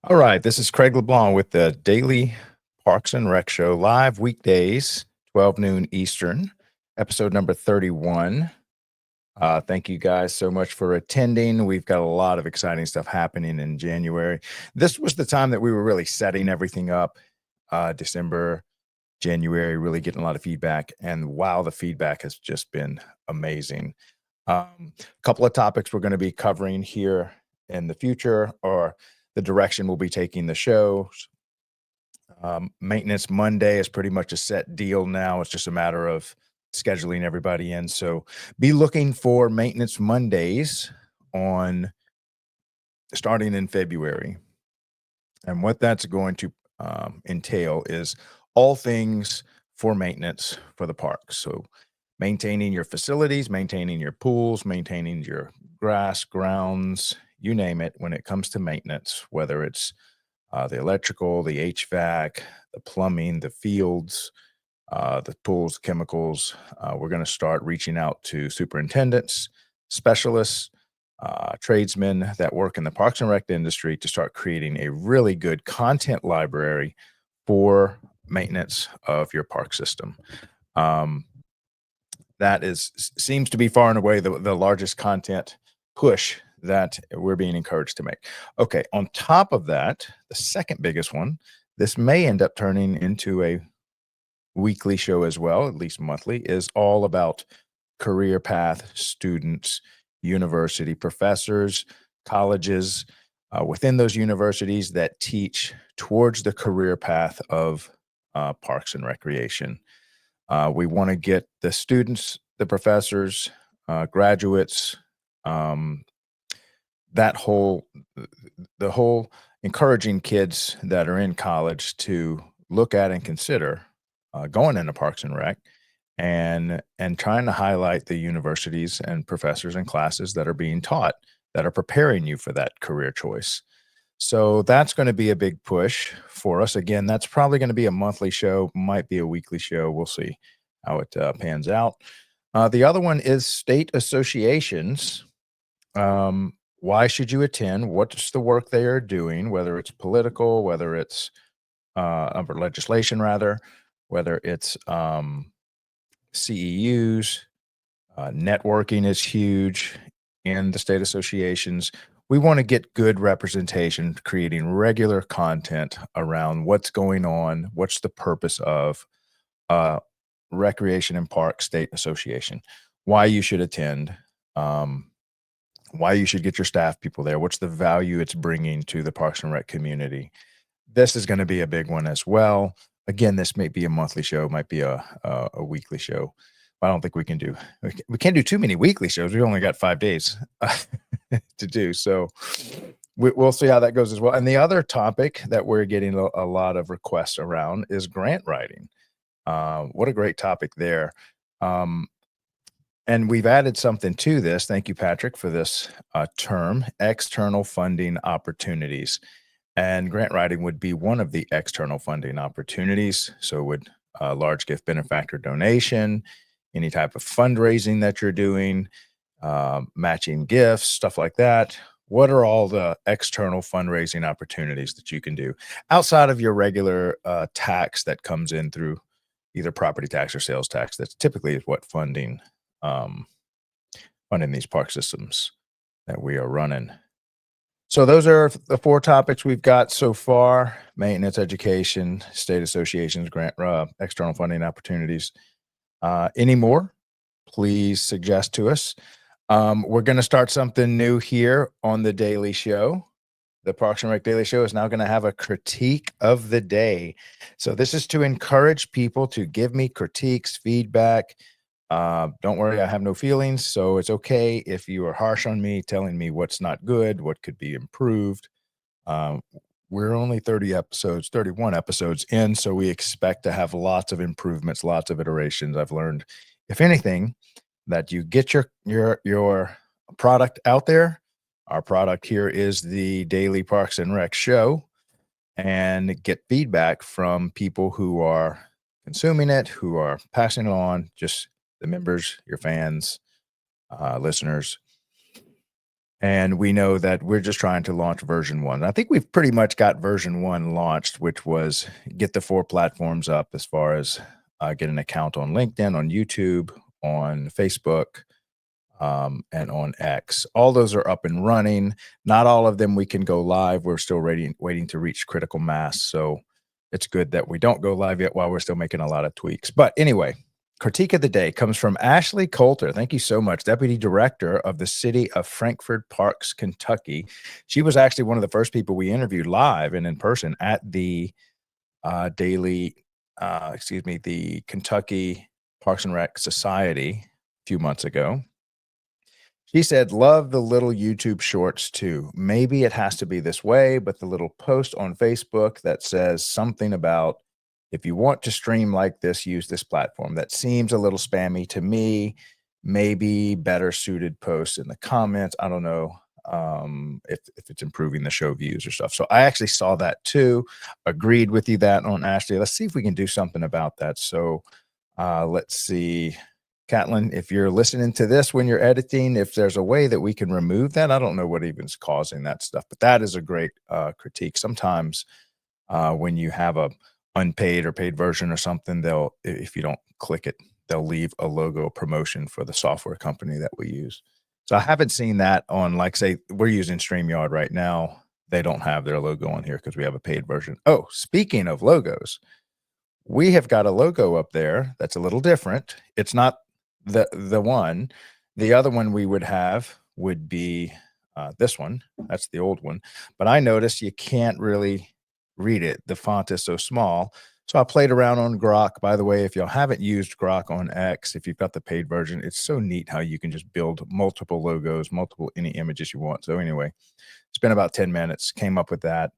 All right, this is Craig LeBlanc with the Daily Parks and Rec Show, live weekdays, 12 noon Eastern, episode number 31. Thank you guys so much for attending. We've got a lot of exciting stuff happening in January. This was the time that we were really setting everything up. December, January, really getting a lot of feedback. And wow, the feedback has just been amazing. A couple of topics we're going to be covering here in the future, or the direction we'll be taking the show. Maintenance Monday is pretty much a set deal now. It's just a matter of scheduling everybody in. So be looking for Maintenance Mondays on starting in February. And what that's going to entail is all things for maintenance for the park. So maintaining your facilities, maintaining your pools, maintaining your grass, grounds, you name it, when it comes to maintenance, whether it's the electrical, the HVAC, the plumbing, the fields, the pools, chemicals. We're going to start reaching out to superintendents, specialists, tradesmen that work in the Parks and Rec industry to start creating a really good content library for maintenance of your park system. Um, that seems to be far and away the largest content push that we're being encouraged to make. Okay, on top of that, the second biggest one, this may end up turning into a weekly show as well, at least monthly, is all about career path students, university professors, colleges within those universities that teach towards the career path of parks and recreation. We want to get the students, the professors, graduates, um, that whole the whole encouraging kids that are in college to look at and consider going into Parks and Rec, and trying to highlight the universities and professors and classes that are being taught that are preparing you for that career choice. So that's going to be a big push for us. Again, that's probably going to be a monthly show, might be a weekly show. We'll see how it pans out. The other one is state associations. Why should you attend? What's the work they are doing, whether it's political, whether it's or legislation rather, whether it's CEUs, networking is huge in the state associations. We want to get good representation, creating regular content around what's going on, what's the purpose of uh, Recreation and Park State Association, why you should attend, um, why you should get your staff people there, what's the value it's bringing to the Parks and Rec community. This is going to be a big one as well. Again, this may be a monthly show, might be a weekly show. I don't think we can't do too many weekly shows. We only got 5 days to do. So we'll see how that goes as well. And the other topic that we're getting a lot of requests around is grant writing. What a great topic there. Um, and we've added something to this. Thank you, Patrick, for this term, external funding opportunities. And grant writing would be one of the external funding opportunities. So would large gift benefactor donation, any type of fundraising that you're doing, matching gifts, stuff like that. What are all the external fundraising opportunities that you can do outside of your regular tax that comes in through either property tax or sales tax? That's typically what um, funding these park systems that we are running. So those are the four topics we've got so far: maintenance, education, state associations, grant, external funding opportunities. Any more, please suggest to us. We're going to start something new here on the Daily Show. The Parks and Rec Daily Show is now going to have a critique of the day. So this is to encourage people to give me critiques, feedback. Don't worry, I have no feelings. So it's okay if you are harsh on me, telling me what's not good, what could be improved. Um, we're only 31 episodes in, so we expect to have lots of improvements, lots of iterations. I've learned, if anything, that you get your product out there. Our product here is the Daily Parks and Rec Show, and get feedback from people who are consuming it, who are passing it on, just the members, your fans, listeners. And we know that we're just trying to launch version 1. I think we've pretty much got version 1 launched, which was get the 4 platforms up as far as, get an account on LinkedIn, on YouTube, on Facebook, and on X. All those are up and running. Not all of them we can go live. We're still waiting to reach critical mass. So it's good that we don't go live yet while we're still making a lot of tweaks. But anyway, critique of the day comes from Ashley Coulter. Thank you so much. Deputy Director of the City of Frankfort Parks, Kentucky. She was actually one of the first people we interviewed live and in person at the the Kentucky Parks and Rec Society a few months ago. She said, love the little YouTube shorts too. Maybe it has to be this way, but the little post on Facebook that says something about if you want to stream like this, use this platform. That seems a little spammy to me. Maybe better suited posts in the comments. I don't know if it's improving the show views or stuff. So I actually saw that too. Agreed with you that on Ashley. Let's see if we can do something about that. So let's see. Catlin, if you're listening to this when you're editing, if there's a way that we can remove that, I don't know what even's causing that stuff, but that is a great critique. Sometimes when you have a unpaid or paid version or something, if you don't click it, they'll leave a logo promotion for the software company that we use. So I haven't seen that on, like, say, we're using StreamYard right now. They don't have their logo on here because we have a paid version. Oh, speaking of logos, we have got a logo up there that's a little different. It's not the one. The other one we would have would be this one. That's the old one. But I noticed you can't really read it. The font is so small. So I played around on Grok. By the way, if y'all haven't used Grok on X, if you've got the paid version, it's so neat how you can just build multiple logos, any images you want. So anyway, spent about 10 minutes, came up with that.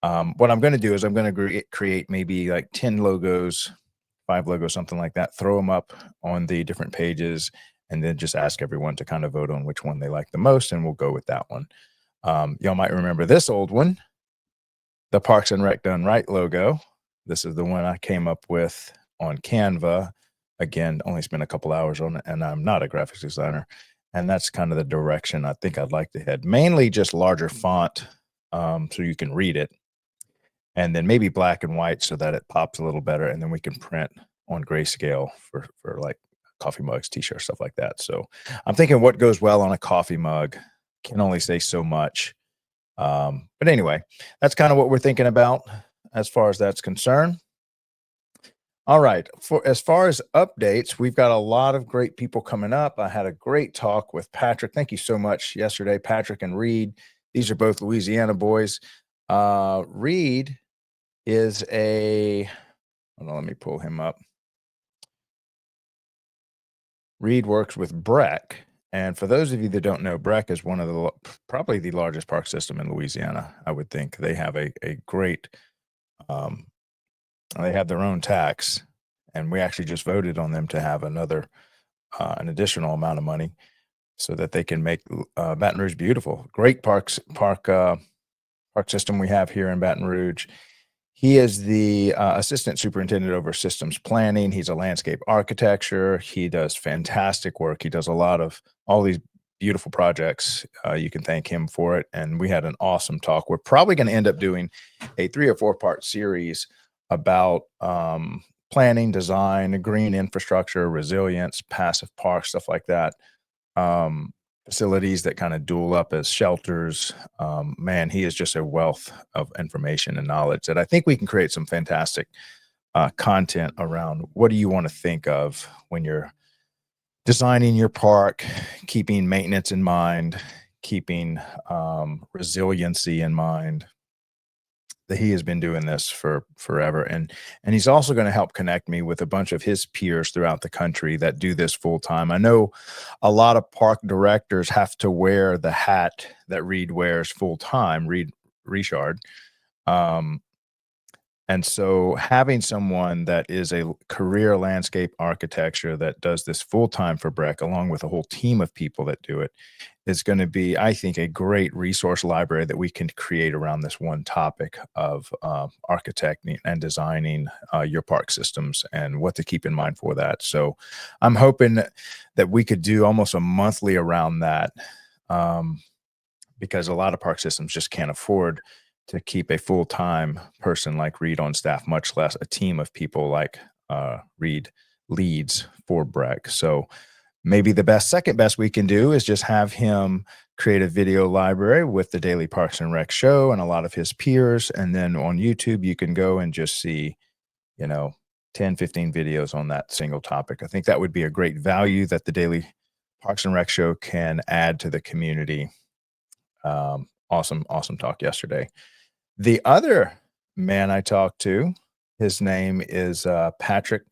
What I'm going to do is I'm going to create maybe like 10 logos, 5 logos, something like that, throw them up on the different pages, and then just ask everyone to kind of vote on which one they like the most, and we'll go with that one. Y'all might remember this old one, the Parks and Rec Done Right logo. This is the one I came up with on Canva. Again, only spent a couple hours on it, and I'm not a graphics designer. And that's kind of the direction I think I'd like to head. Mainly just larger font so you can read it. And then maybe black and white so that it pops a little better. And then we can print on grayscale for like coffee mugs, t-shirts, stuff like that. So I'm thinking what goes well on a coffee mug can only say so much. But anyway, that's kind of what we're thinking about as far as that's concerned. All right. As far as updates, we've got a lot of great people coming up. I had a great talk with Patrick. Thank you so much yesterday, Patrick and Reed. These are both Louisiana boys. Reed is hold on, let me pull him up. Reed works with Breck. And for those of you that don't know, Breck is one of probably the largest park system in Louisiana, I would think. They have a great, they have their own tax, and we actually just voted on them to have an additional amount of money so that they can make Baton Rouge beautiful. Great park system we have here in Baton Rouge. He is the assistant superintendent over systems planning. He's a landscape architecture. He does fantastic work. He does a lot of all these beautiful projects. You can thank him for it. And we had an awesome talk. We're probably going to end up doing a 3 or 4 part series about planning, design, green infrastructure, resilience, passive parks, stuff like that. Facilities that kind of dual up as shelters. Man, he is just a wealth of information and knowledge that I think we can create some fantastic content around. What do you want to think of when you're designing your park, keeping maintenance in mind, keeping resiliency in mind? That he has been doing this for forever. And he's also going to help connect me with a bunch of his peers throughout the country that do this full time. I know a lot of park directors have to wear the hat that Reed wears full time, Reed Richard. And so having someone that is a career landscape architecture that does this full time for Breck, along with a whole team of people that do it, is going to be, I think, a great resource library that we can create around this one topic of architecting and designing your park systems and what to keep in mind for that. So I'm hoping that we could do almost a monthly around that. because a lot of park systems just can't afford to keep a full-time person like Reed on staff, much less a team of people like Reed leads for Breck. So maybe the second best we can do is just have him create a video library with the Daily Parks and Rec show and a lot of his peers. And then on YouTube, you can go and just see, 10, 15 videos on that single topic. I think that would be a great value that the Daily Parks and Rec show can add to the community. Awesome talk yesterday. The other man I talked to, his name is Patrick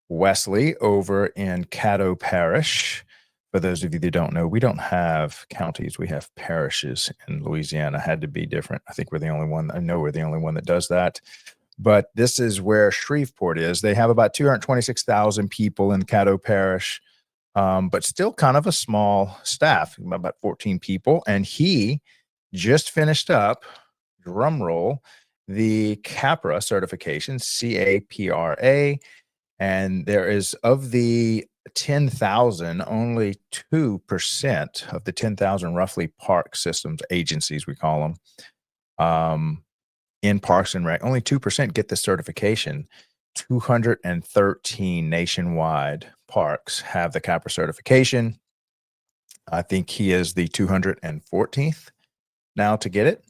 Wesley over in Caddo Parish. For those of you that don't know, we don't have counties, we have parishes in Louisiana. Had to be different. I think we're the only one. I know we're the only one that does that. But this is where Shreveport is. They have about 226,000 people in Caddo Parish, but still kind of a small staff, about 14 people. And he just finished up, drum roll, the CAPRA certification, CAPRA. And there is, of the 10,000, only 2% of the 10,000 roughly park systems, agencies we call them, in Parks and Rec, only 2% get the certification. 213 nationwide parks have the CAPRA certification. I think he is the 214th now to get it.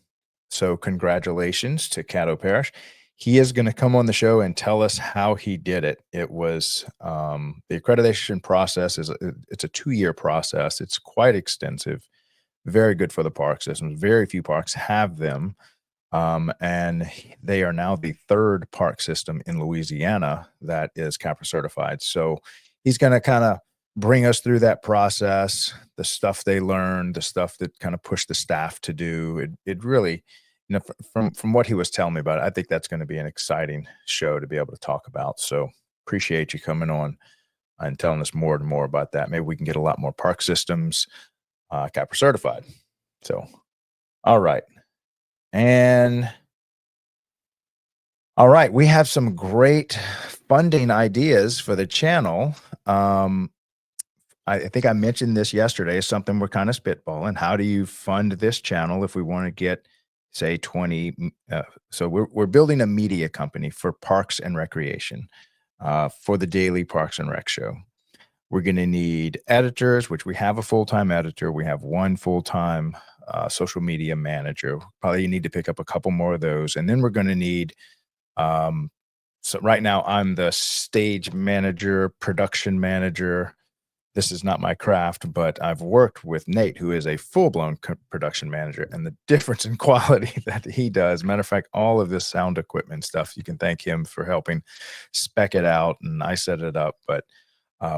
So congratulations to Caddo Parish. He is going to come on the show and tell us how he did it. It was the accreditation process it's a 2-year process. It's quite extensive, very good for the park systems. Very few parks have them. And they are now the 3rd park system in Louisiana that is CAPRA certified. So he's going to kind of bring us through that process, the stuff they learned, the stuff that kind of pushed the staff to do. It really, from what he was telling me about it, I think that's going to be an exciting show to be able to talk about. So appreciate you coming on and telling us more and more about that. Maybe we can get a lot more park systems CAPRA certified. So, all right. And all right, we have some great funding ideas for the channel. I think I mentioned this yesterday, something we're kind of spitballing. How do you fund this channel if we want to get, say, 20? So we're building a media company for parks and recreation for the Daily Parks and Rec show. We're going to need editors, which we have a full-time editor. We have one full-time social media manager. Probably need to pick up a couple more of those. And then we're going to need, so right now I'm the stage manager, production manager. This is not my craft, but I've worked with Nate, who is a full-blown production manager, and the difference in quality that he does. Matter of fact, all of this sound equipment stuff, you can thank him for helping spec it out, and I set it up. But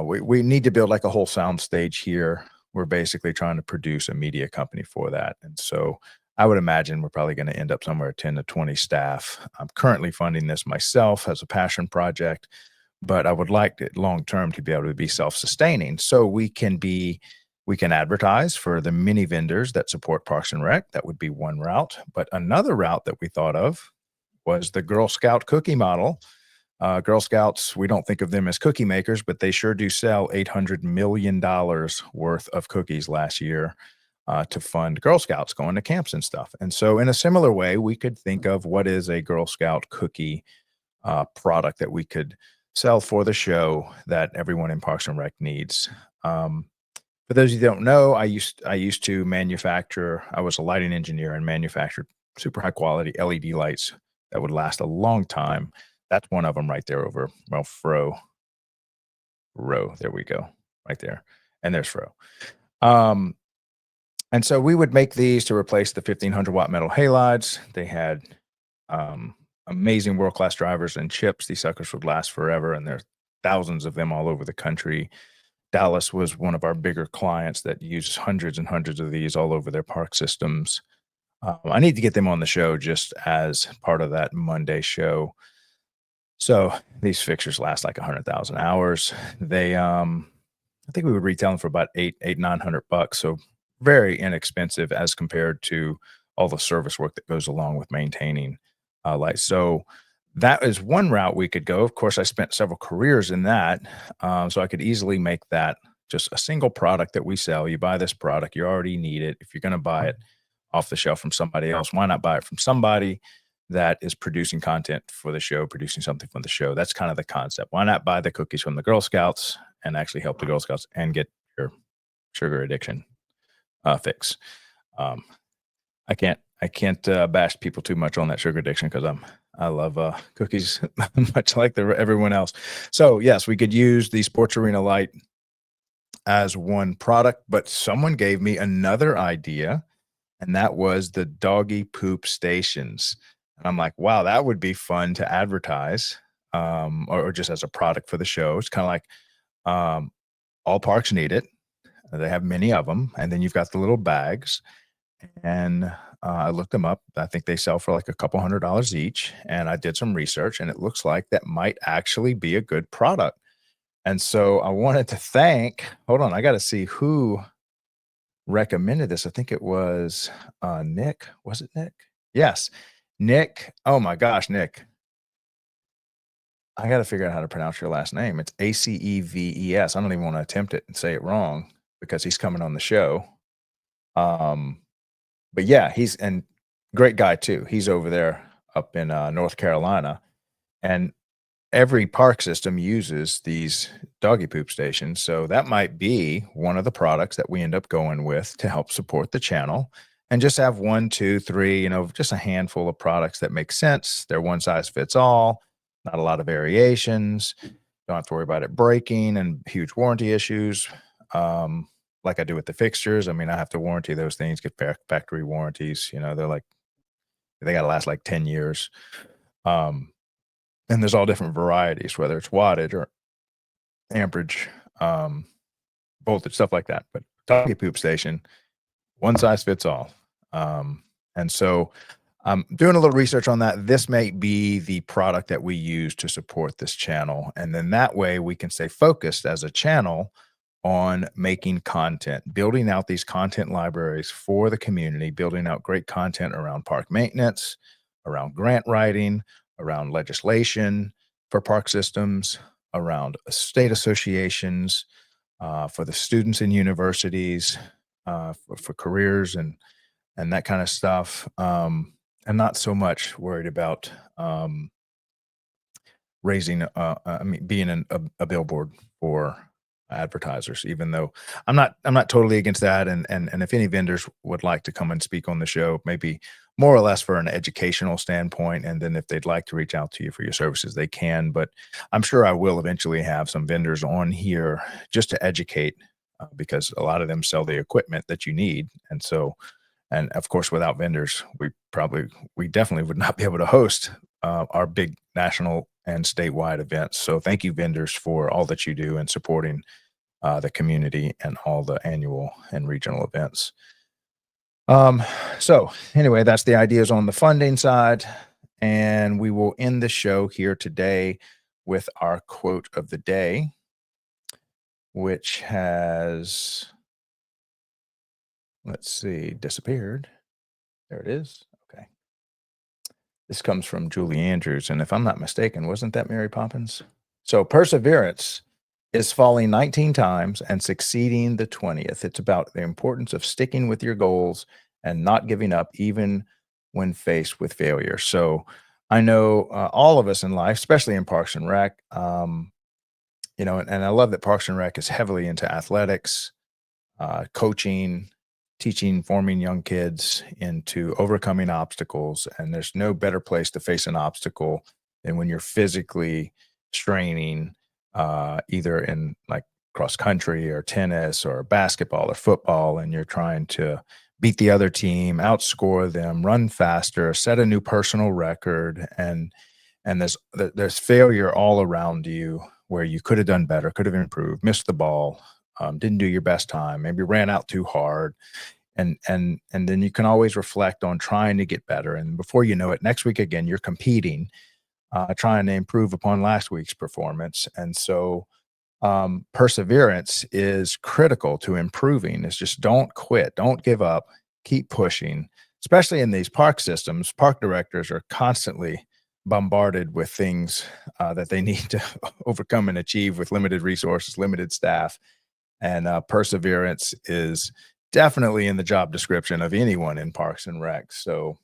we need to build like a whole sound stage here. We're basically trying to produce a media company for that. And so I would imagine we're probably going to end up somewhere 10 to 20 staff. I'm currently funding this myself as a passion project, but I would like it long term to be able to be self-sustaining. So we can advertise for the many vendors that support Parks and Rec. That would be one route. But another route that we thought of was the Girl Scout cookie model. Girl Scouts, we don't think of them as cookie makers, but they sure do sell $800 million worth of cookies last year to fund Girl Scouts going to camps and stuff. And so in a similar way, we could think of what is a Girl Scout cookie product that we could sell for the show that everyone in Parks and Rec needs. For those of you who don't know, I used to manufacture, I was a lighting engineer and manufactured super high quality LED lights that would last a long time. That's one of them right there over, well, Row. There we go, right there. And there's Fro. And so we would make these to replace the 1500 watt metal halides. They had amazing world-class drivers and chips. These suckers would last forever, and there's thousands of them all over the country. Dallas was one of our bigger clients that uses hundreds and hundreds of these all over their park systems. I need to get them on the show just as part of that Monday show. So these fixtures last like 100,000 hours. They, I think we would retail them for about $900. So very inexpensive as compared to all the service work that goes along with maintaining lights. So that is one route we could go. Of course, I spent several careers in that. So I could easily make that just a single product that we sell. You buy this product, you already need it. If you're going to buy it, off the shelf from somebody else? Why not buy it from somebody that is producing content for the show, producing something for the show? That's kind of the concept. Why not buy the cookies from the Girl Scouts and actually help the Girl Scouts and get your sugar addiction fix? Um, I can't bash people too much on that sugar addiction because I love cookies much like everyone else. So yes, we could use the Sports Arena Light as one product, but someone gave me another idea, and that was the doggy poop stations. And I'm like, wow, that would be fun to advertise, or just as a product for the show. It's kind of like um, all parks need it. They have many of them, and then you've got the little bags. And I looked them up. I think they sell for like a couple $100s each. And I did some research, and it looks like that might actually be a good product. And so I wanted to thank. Hold on, I got to see who recommended this. I think it was Nick. Was it Nick? Yes, Nick. Oh my gosh, Nick. I got to figure out how to pronounce your last name. It's Aceves. I don't even want to attempt it and say it wrong because he's coming on the show. But yeah, he's and great guy too. He's over there up in North Carolina, and every park system uses these doggy poop stations. So that might be one of the products that we end up going with to help support the channel and just have one, two, three, just a handful of products that make sense. They're one size fits all, not a lot of variations. Don't have to worry about it breaking and huge warranty issues. Like I do with the fixtures. I mean, I have to warranty those things, get factory warranties. They got to last like 10 years. And there's all different varieties, whether it's wattage or amperage, voltage, stuff like that. But doggy poop station, one size fits all. And so I'm doing a little research on that. This may be the product that we use to support this channel. And then that way we can stay focused as a channel on making content, building out these content libraries for the community, building out great content around park maintenance, around grant writing, around legislation for park systems, around state associations, for the students in universities, for careers and that kind of stuff. And not so much worried about being a billboard for advertisers, even though I'm not totally against that. And if any vendors would like to come and speak on the show, maybe more or less for an educational standpoint, and then if they'd like to reach out to you for your services, they can. But I'm sure I will eventually have some vendors on here just to educate, because a lot of them sell the equipment that you need. And of course, without vendors, we definitely would not be able to host our big national and statewide events. So thank you, vendors, for all that you do in supporting the community and all the annual and regional events. So anyway, that's the ideas on the funding side. And we will end the show here today with our quote of the day, which has, let's see, disappeared. There it is. Okay. This comes from Julie Andrews. And if I'm not mistaken, wasn't that Mary Poppins? So perseverance is falling 19 times and succeeding the 20th. It's about the importance of sticking with your goals and not giving up, even when faced with failure. So I know all of us in life, especially in Parks and Rec, and I love that Parks and Rec is heavily into athletics, coaching, teaching, forming young kids into overcoming obstacles. And there's no better place to face an obstacle than when you're physically straining, either in like cross country or tennis or basketball or football, and you're trying to beat the other team, outscore them, run faster, set a new personal record. And there's failure all around you where you could have done better, could have improved, missed the ball, didn't do your best time, maybe ran out too hard. And then you can always reflect on trying to get better. And before you know it, next week again, you're competing, trying to improve upon last week's performance. And so perseverance is critical to improving. It's just don't quit, don't give up, keep pushing, especially in these park systems. Park directors are constantly bombarded with things that they need to overcome and achieve with limited resources, limited staff. And perseverance is definitely in the job description of anyone in Parks and Rec. So,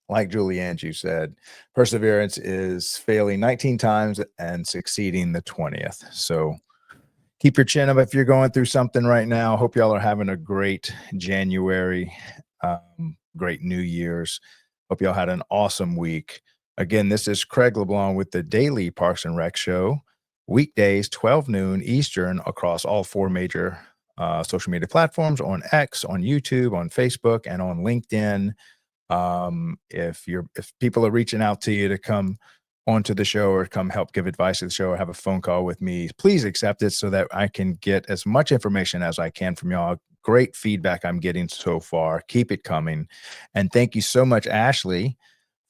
like Julie Angie said, perseverance is failing 19 times and succeeding the 20th. So, keep your chin up if you're going through something right now. Hope y'all are having a great January, great New Year's. Hope y'all had an awesome week. Again, this is Craig LeBlanc with the Daily Parks and Rec Show, weekdays, 12 noon Eastern, across all four major social media platforms: on X, on YouTube, on Facebook, and on LinkedIn. If people are reaching out to you to come onto the show or come help give advice to the show or have a phone call with me, please accept it so that I can get as much information as I can from y'all. Great feedback I'm getting so far. Keep it coming. And thank you so much, Ashley,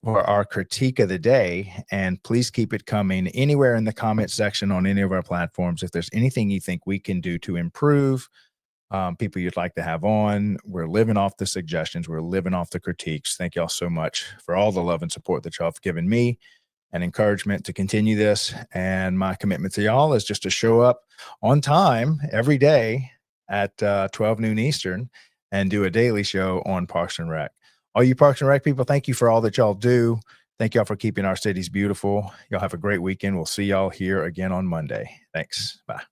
for our critique of the day. And please keep it coming anywhere in the comment section on any of our platforms. If there's anything you think we can do to improve, people you'd like to have on. We're living off the suggestions. We're living off the critiques. Thank y'all so much for all the love and support that y'all have given me and encouragement to continue this. And my commitment to y'all is just to show up on time every day at 12 noon Eastern and do a daily show on Parks and Rec. All you Parks and Rec people, thank you for all that y'all do. Thank y'all for keeping our cities beautiful. Y'all have a great weekend. We'll see y'all here again on Monday. Thanks. Bye.